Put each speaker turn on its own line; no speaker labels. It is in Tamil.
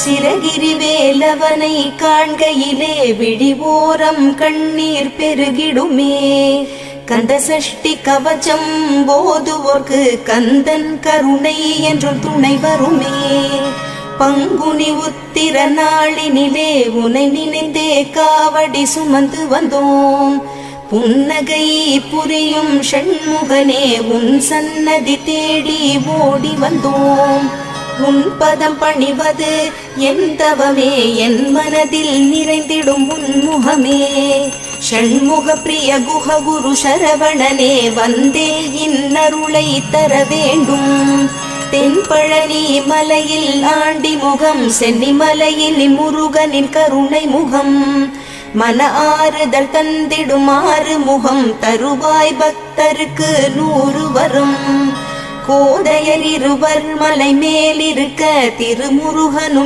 சிரகிரி வேலவனை காண்கையிலே விழிவோரம் கண்ணீர் பெருகிடுமே. கந்த சஷ்டி கவச்சம் போதுவோர்க்கு கந்தன் கருணை என்றும் துணை வருமே. பங்குனி உத்திர நாளினிலே உனை நினைந்தே காவடி சுமந்து வந்தோம். புன்னகை புரியும் ஷண்முகனே உன் சன்னதி தேடி ஓடி வந்தோம். உன் பதம் பணிவது என் தவமே, என் மனதில் நிறைந்திடும் உன்முகமே. ஷண்முக பிரிய குஹ குரு சரவணனே வந்தே இன்னருளை தர வேண்டும். தென்பழனி மலையில் ஆண்டி முகம், சென்னிமலையில் முருகனின் கருணை முகம். மன ஆறுதல் தந்திடும் ஆறு முகம், தருவாய் பக்தருக்கு 100 வரும். கோதையர் இருவர் மலை மேலிருக்க திருமுருகனும்